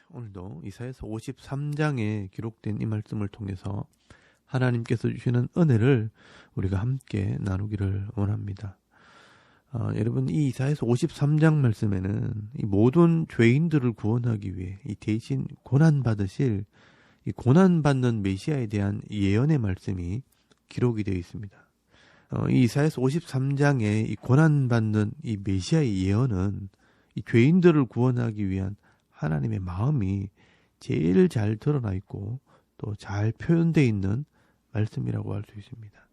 오늘도 이사야서 53장에 기록된 이 말씀을 통해서 하나님께서 주시는 은혜를 우리가 함께 나누기를 원합니다. 여러분, 이 이사야서 53장 말씀에는 이 모든 죄인들을 구원하기 위해 이 대신 고난받으실 이 고난받는 메시아에 대한 예언의 말씀이 기록이 되어 있습니다. 이 이사야서 53장의 이 고난받는 이 메시아의 예언은 이 죄인들을 구원하기 위한 하나님의 마음이 제일 잘 드러나 있고 또 잘 표현되어 있는 말씀이라고 할 수 있습니다.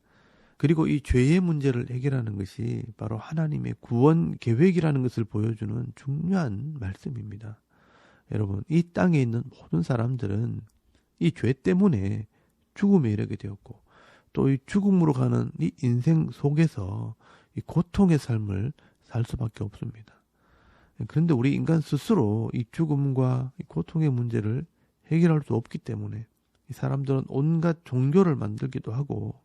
그리고 이 죄의 문제를 해결하는 것이 바로 하나님의 구원 계획이라는 것을 보여주는 중요한 말씀입니다. 여러분, 이 땅에 있는 모든 사람들은 이 죄 때문에 죽음에 이르게 되었고 또 이 죽음으로 가는 이 인생 속에서 이 고통의 삶을 살 수밖에 없습니다. 그런데 우리 인간 스스로 이 죽음과 이 고통의 문제를 해결할 수 없기 때문에 이 사람들은 온갖 종교를 만들기도 하고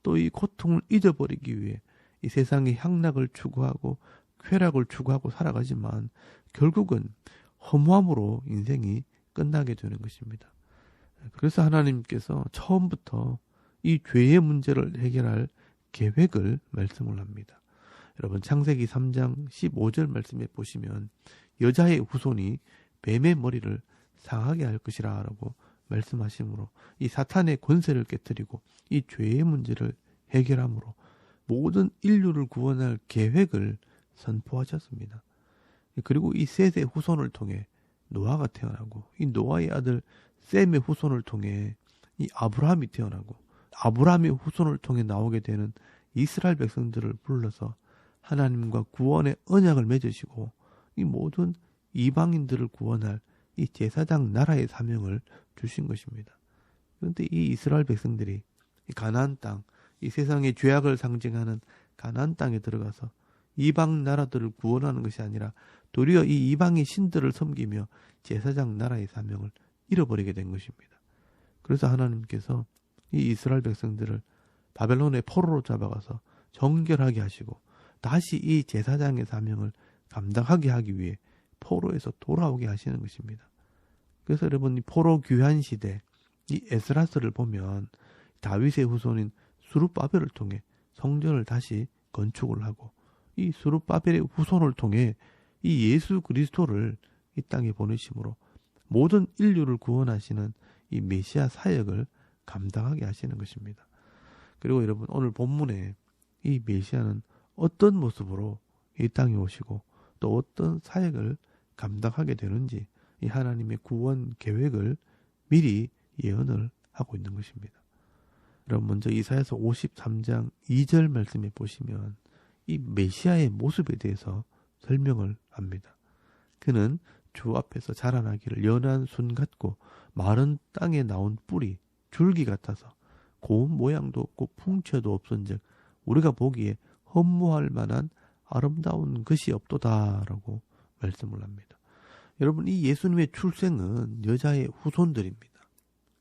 또 이 고통을 잊어버리기 위해 이 세상의 향락을 추구하고 쾌락을 추구하고 살아가지만 결국은 허무함으로 인생이 끝나게 되는 것입니다. 그래서 하나님께서 처음부터 이 죄의 문제를 해결할 계획을 말씀을 합니다. 여러분, 창세기 3장 15절 말씀에 보시면 여자의 후손이 뱀의 머리를 상하게 할 것이라 라고 말씀하시므로 이 사탄의 권세를 깨뜨리고 이 죄의 문제를 해결함으로 모든 인류를 구원할 계획을 선포하셨습니다. 그리고 이 셋의 후손을 통해 노아가 태어나고 이 노아의 아들 셈의 후손을 통해 이 아브라함이 태어나고 아브라함의 후손을 통해 나오게 되는 이스라엘 백성들을 불러서 하나님과 구원의 언약을 맺으시고 이 모든 이방인들을 구원할 이 제사장 나라의 사명을 주신 것입니다. 그런데 이 이스라엘 백성들이 이 가나안 땅, 이 세상의 죄악을 상징하는 가나안 땅에 들어가서 이방 나라들을 구원하는 것이 아니라 도리어 이 이방의 신들을 섬기며 제사장 나라의 사명을 잃어버리게 된 것입니다. 그래서 하나님께서 이 이스라엘 백성들을 바벨론의 포로로 잡아가서 정결하게 하시고 다시 이 제사장의 사명을 감당하게 하기 위해 포로에서 돌아오게 하시는 것입니다. 그래서 여러분, 이 포로 귀환 시대 이 에스라스를 보면 다윗의 후손인 스룹바벨을 통해 성전을 다시 건축을 하고 이 스룹바벨의 후손을 통해 이 예수 그리스도를 이 땅에 보내심으로 모든 인류를 구원하시는 이 메시아 사역을 감당하게 하시는 것입니다. 그리고 여러분, 오늘 본문에 이 메시아는 어떤 모습으로 이 땅에 오시고 또 어떤 사역을 감당하게 되는지 이 하나님의 구원 계획을 미리 예언을 하고 있는 것입니다. 그럼 먼저 이사야서 53장 2절 말씀에 보시면 이 메시아의 모습에 대해서 설명을 합니다. 그는 주 앞에서 자라나기를 연한 순 같고 마른 땅에 나온 뿌리, 줄기 같아서 고운 모양도 없고 풍채도 없은즉 우리가 보기에 허무할 만한 아름다운 것이 없도다라고 말씀을 합니다. 여러분, 이 예수님의 출생은 여자의 후손들입니다.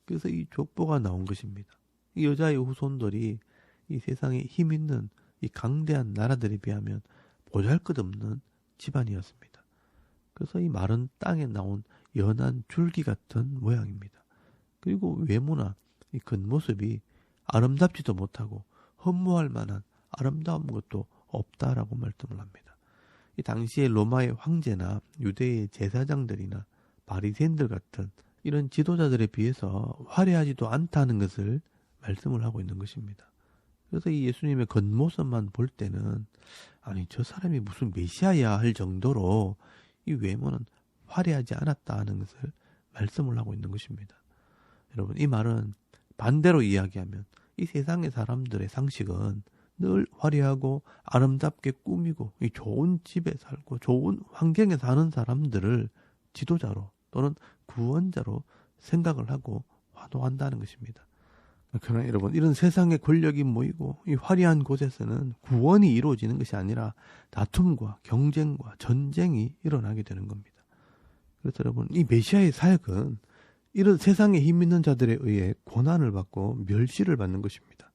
그래서 이 족보가 나온 것입니다. 이 여자의 후손들이 이 세상에 힘 있는 이 강대한 나라들에 비하면 보잘것없는 집안이었습니다. 그래서 이 마른 땅에 나온 연한 줄기 같은 모양입니다. 그리고 외모나 이 겉모습이 아름답지도 못하고 허무할 만한 아름다운 것도 없다라고 말씀을 합니다. 이 당시에 로마의 황제나 유대의 제사장들이나 바리새인들 같은 이런 지도자들에 비해서 화려하지도 않다는 것을 말씀을 하고 있는 것입니다. 그래서 이 예수님의 겉모습만 볼 때는 아니 저 사람이 무슨 메시아야 할 정도로 이 외모는 화려하지 않았다는 것을 말씀을 하고 있는 것입니다. 여러분, 이 말은 반대로 이야기하면 이 세상의 사람들의 상식은 늘 화려하고 아름답게 꾸미고 이 좋은 집에 살고 좋은 환경에 사는 사람들을 지도자로 또는 구원자로 생각을 하고 환호한다는 것입니다. 그러나 여러분, 이런 세상의 권력이 모이고 이 화려한 곳에서는 구원이 이루어지는 것이 아니라 다툼과 경쟁과 전쟁이 일어나게 되는 겁니다. 그래서 여러분, 이 메시아의 사역은 이런 세상에 힘 있는 자들에 의해 고난을 받고 멸시를 받는 것입니다.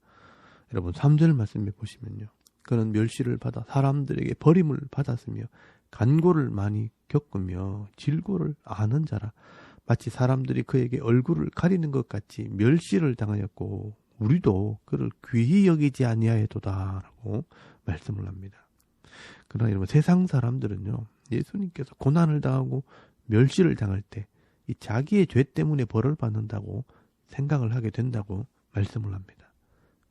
여러분, 3절 말씀해 보시면요, 그는 멸시를 받아 사람들에게 버림을 받았으며 간고를 많이 겪으며 질고를 아는 자라. 마치 사람들이 그에게 얼굴을 가리는 것 같이 멸시를 당하였고 우리도 그를 귀히 여기지 아니하였도다라고 말씀을 합니다. 그러나 여러분, 세상 사람들은요, 예수님께서 고난을 당하고 멸시를 당할 때 이 자기의 죄 때문에 벌을 받는다고 생각을 하게 된다고 말씀을 합니다.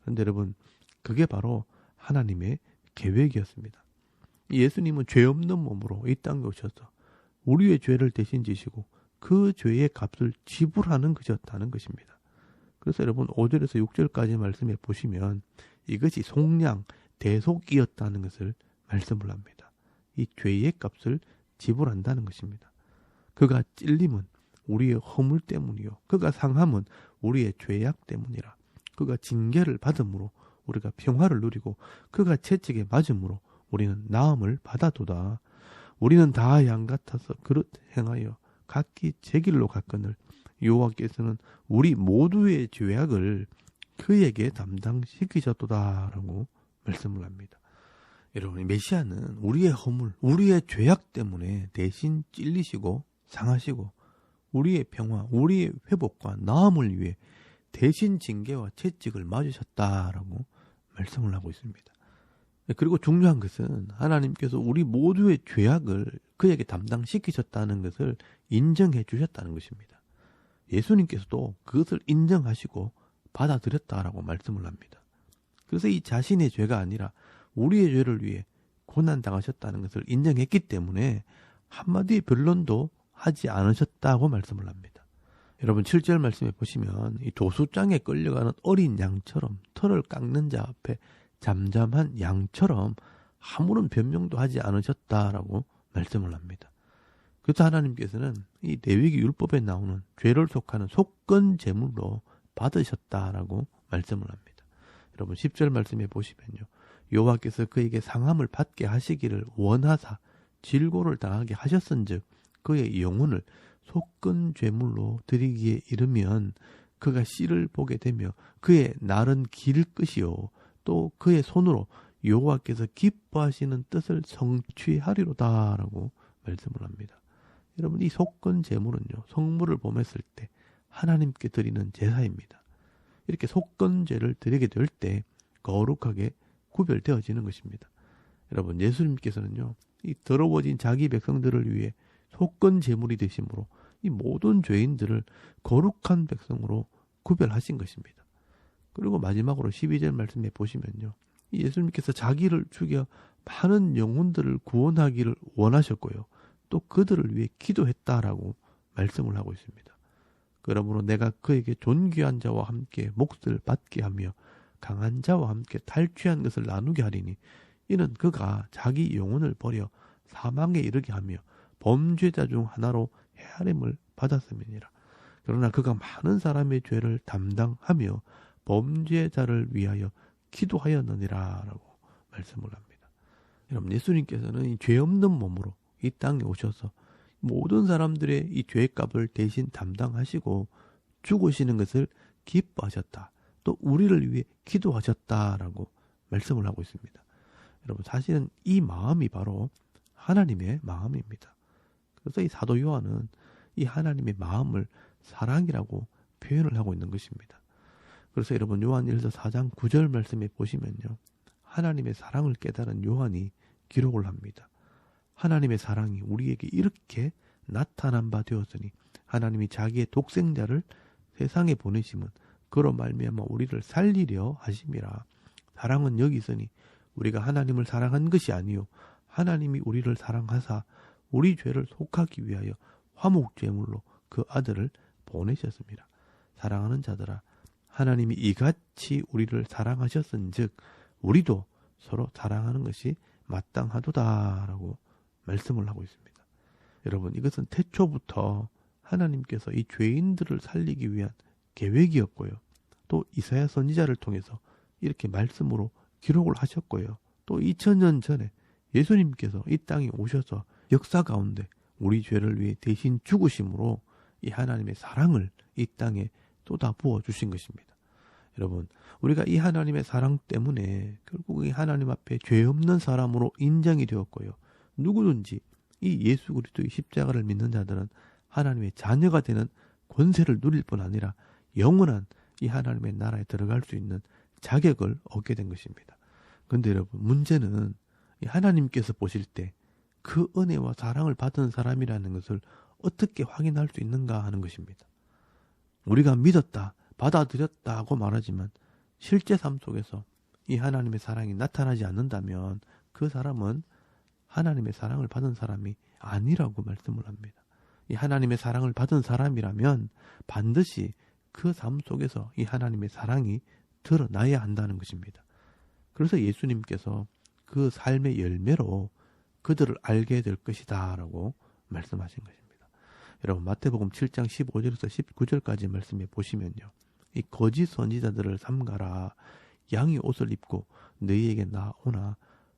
그런데 여러분, 그게 바로 하나님의 계획이었습니다. 예수님은 죄 없는 몸으로 이 땅에 오셔서 우리의 죄를 대신 지시고 그 죄의 값을 지불하는 것이었다는 것입니다. 그래서 여러분, 5절에서 6절까지 말씀해 보시면 이것이 속량, 대속이었다는 것을 말씀을 합니다. 이 죄의 값을 지불한다는 것입니다. 그가 찔림은 우리의 허물 때문이요, 그가 상함은 우리의 죄악 때문이라. 그가 징계를 받음으로 우리가 평화를 누리고 그가 채찍에 맞음으로 우리는 나음을 받아도다. 우리는 다 양 같아서 그릇 행하여 각기 제 길로 갔거늘 여호와께서는 우리 모두의 죄악을 그에게 담당시키셨도다라고 말씀을 합니다. 여러분, 메시아는 우리의 허물, 우리의 죄악 때문에 대신 찔리시고 상하시고 우리의 평화, 우리의 회복과 나음을 위해 대신 징계와 채찍을 맞으셨다라고 말씀을 하고 있습니다. 그리고 중요한 것은 하나님께서 우리 모두의 죄악을 그에게 담당시키셨다는 것을 인정해 주셨다는 것입니다. 예수님께서도 그것을 인정하시고 받아들였다라고 말씀을 합니다. 그래서 이 자신의 죄가 아니라 우리의 죄를 위해 고난당하셨다는 것을 인정했기 때문에 한마디의 변론도 하지 않으셨다고 말씀을 합니다. 여러분, 7절 말씀에 보시면 이 도수장에 끌려가는 어린 양처럼 털을 깎는 자 앞에 잠잠한 양처럼 아무런 변명도 하지 않으셨다라고 말씀을 합니다. 그래서 하나님께서는 이 레위기 율법에 나오는 죄를 속하는 속건 제물로 받으셨다라고 말씀을 합니다. 여러분, 10절 말씀에 보시면요, 여호와께서 그에게 상함을 받게 하시기를 원하사 질고를 당하게 하셨은즉 그의 영혼을 속건 제물로 드리기에 이르면 그가 씨를 보게 되며 그의 날은 길 것이요 또 그의 손으로 여호와께서 기뻐하시는 뜻을 성취하리로다라고 말씀을 합니다. 여러분, 이 속건 제물은요, 성물을 범했을 때 하나님께 드리는 제사입니다. 이렇게 속건제를 드리게 될 때 거룩하게 구별되어지는 것입니다. 여러분, 예수님께서는요, 이 더러워진 자기 백성들을 위해 속건 제물이 되심으로 이 모든 죄인들을 거룩한 백성으로 구별하신 것입니다. 그리고 마지막으로 12절 말씀에 보시면요, 예수님께서 자기를 죽여 많은 영혼들을 구원하기를 원하셨고요, 또 그들을 위해 기도했다라고 말씀을 하고 있습니다. 그러므로 내가 그에게 존귀한 자와 함께 몫을 받게 하며 강한 자와 함께 탈취한 것을 나누게 하리니 이는 그가 자기 영혼을 버려 사망에 이르게 하며 범죄자 중 하나로 헤아림을 받았음이니라. 그러나 그가 많은 사람의 죄를 담당하며 범죄자를 위하여 기도하였느니라 라고 말씀을 합니다. 여러분, 예수님께서는 이 죄 없는 몸으로 이 땅에 오셔서 모든 사람들의 이 죄값을 대신 담당하시고 죽으시는 것을 기뻐하셨다. 또 우리를 위해 기도하셨다라고 말씀을 하고 있습니다. 여러분, 사실은 이 마음이 바로 하나님의 마음입니다. 그래서 이 사도 요한은 이 하나님의 마음을 사랑이라고 표현을 하고 있는 것입니다. 그래서 여러분, 요한일서 4장 9절 말씀에 보시면요, 하나님의 사랑을 깨달은 요한이 기록을 합니다. 하나님의 사랑이 우리에게 이렇게 나타난 바 되었으니 하나님이 자기의 독생자를 세상에 보내심은 그로 말미암아 우리를 살리려 하심이라. 사랑은 여기 있으니 우리가 하나님을 사랑한 것이 아니요 하나님이 우리를 사랑하사 우리 죄를 속하기 위하여 화목제물로 그 아들을 보내셨습니다. 사랑하는 자들아, 하나님이 이같이 우리를 사랑하셨은즉 우리도 서로 사랑하는 것이 마땅하도다라고 말씀을 하고 있습니다. 여러분, 이것은 태초부터 하나님께서 이 죄인들을 살리기 위한 계획이었고요, 또 이사야 선지자를 통해서 이렇게 말씀으로 기록을 하셨고요, 또 2000년 전에 예수님께서 이 땅에 오셔서 역사 가운데 우리 죄를 위해 대신 죽으심으로 이 하나님의 사랑을 이 땅에 쏟아 부어 주신 것입니다. 여러분, 우리가 이 하나님의 사랑 때문에 결국 이 하나님 앞에 죄 없는 사람으로 인정이 되었고요. 누구든지 이 예수 그리스도의 십자가를 믿는 자들은 하나님의 자녀가 되는 권세를 누릴 뿐 아니라 영원한 이 하나님의 나라에 들어갈 수 있는 자격을 얻게 된 것입니다. 그런데 여러분, 문제는 이 하나님께서 보실 때 그 은혜와 사랑을 받은 사람이라는 것을 어떻게 확인할 수 있는가 하는 것입니다. 우리가 믿었다, 받아들였다고 말하지만 실제 삶 속에서 이 하나님의 사랑이 나타나지 않는다면 그 사람은 하나님의 사랑을 받은 사람이 아니라고 말씀을 합니다. 이 하나님의 사랑을 받은 사람이라면 반드시 그 삶 속에서 이 하나님의 사랑이 드러나야 한다는 것입니다. 그래서 예수님께서 그 삶의 열매로 그들을 알게 될 것이다 라고 말씀하신 것입니다. 여러분, 마태복음 7장 15절에서 19절까지 말씀해 보시면요, 이 거짓 선지자들을 삼가라. 양의 옷을 입고 너희에게 나오나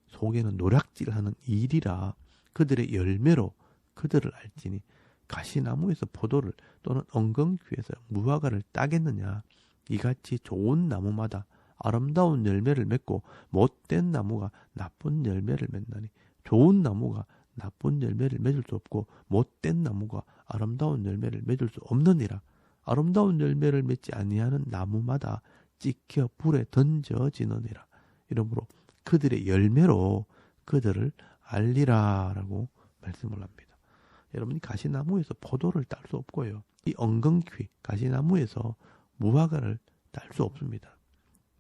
속에는 노략질하는 일이라. 그들의 열매로 그들을 알지니 가시나무에서 포도를 또는 엉겅퀴에서 무화과를 따겠느냐. 이같이 좋은 나무마다 아름다운 열매를 맺고 못된 나무가 나쁜 열매를 맺나니 좋은 나무가 나쁜 열매를 맺을 수 없고 못된 나무가 아름다운 열매를 맺을 수 없느니라. 아름다운 열매를 맺지 아니하는 나무마다 찍혀 불에 던져지느니라. 이러므로 그들의 열매로 그들을 알리라 라고 말씀을 합니다. 여러분이 가시나무에서 포도를 딸 수 없고요, 이 엉겅퀴 가시나무에서 무화과를 딸 수 없습니다.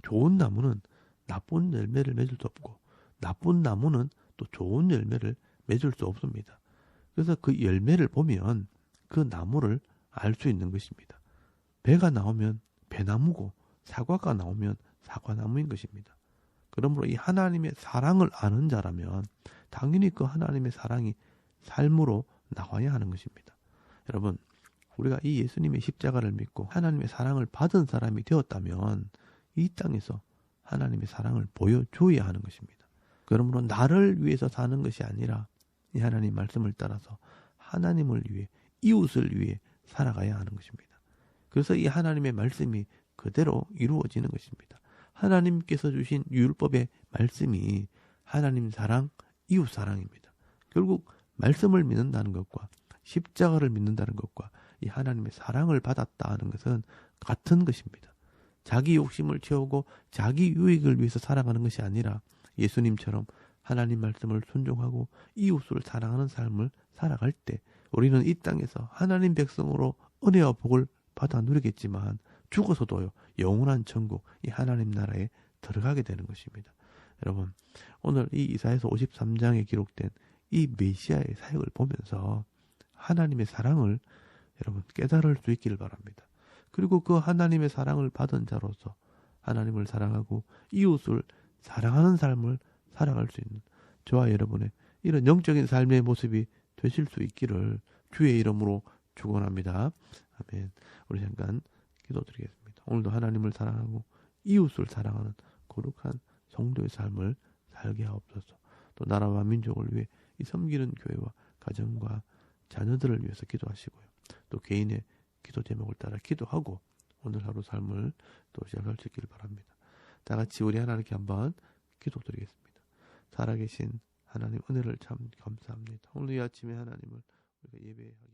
좋은 나무는 나쁜 열매를 맺을 수 없고 나쁜 나무는 또 좋은 열매를 맺을 수 없습니다. 그래서 그 열매를 보면 그 나무를 알 수 있는 것입니다. 배가 나오면 배나무고 사과가 나오면 사과나무인 것입니다. 그러므로 이 하나님의 사랑을 아는 자라면 당연히 그 하나님의 사랑이 삶으로 나와야 하는 것입니다. 여러분, 우리가 이 예수님의 십자가를 믿고 하나님의 사랑을 받은 사람이 되었다면 이 땅에서 하나님의 사랑을 보여줘야 하는 것입니다. 그러므로 나를 위해서 사는 것이 아니라 이 하나님 말씀을 따라서 하나님을 위해, 이웃을 위해 살아가야 하는 것입니다. 그래서 이 하나님의 말씀이 그대로 이루어지는 것입니다. 하나님께서 주신 율법의 말씀이 하나님 사랑, 이웃 사랑입니다. 결국 말씀을 믿는다는 것과 십자가를 믿는다는 것과 이 하나님의 사랑을 받았다 하는 것은 같은 것입니다. 자기 욕심을 채우고 자기 유익을 위해서 살아가는 것이 아니라 예수님처럼 하나님 말씀을 순종하고 이웃을 사랑하는 삶을 살아갈 때 우리는 이 땅에서 하나님 백성으로 은혜와 복을 받아 누리겠지만 죽어서도요, 영원한 천국, 이 하나님 나라에 들어가게 되는 것입니다. 여러분, 오늘 이 이사야서 53장에 기록된 이 메시아의 사역을 보면서 하나님의 사랑을 여러분 깨달을 수 있기를 바랍니다. 그리고 그 하나님의 사랑을 받은 자로서 하나님을 사랑하고 이웃을 사랑하는 삶을 살아갈 수 있는 저와 여러분의 이런 영적인 삶의 모습이 되실 수 있기를 주의 이름으로 축원합니다. 아멘. 우리 잠깐 기도드리겠습니다. 오늘도 하나님을 사랑하고 이웃을 사랑하는 거룩한 성도의 삶을 살게 하옵소서. 또 나라와 민족을 위해 이 섬기는 교회와 가정과 자녀들을 위해서 기도하시고요. 또 개인의 기도 제목을 따라 기도하고 오늘 하루 삶을 또 시작할 수 있기를 바랍니다. 다 같이 우리 하나님께 한번 기도드리겠습니다. 살아계신 하나님 은혜를 참 감사합니다. 오늘 이 아침에 하나님을 우리가 예배하게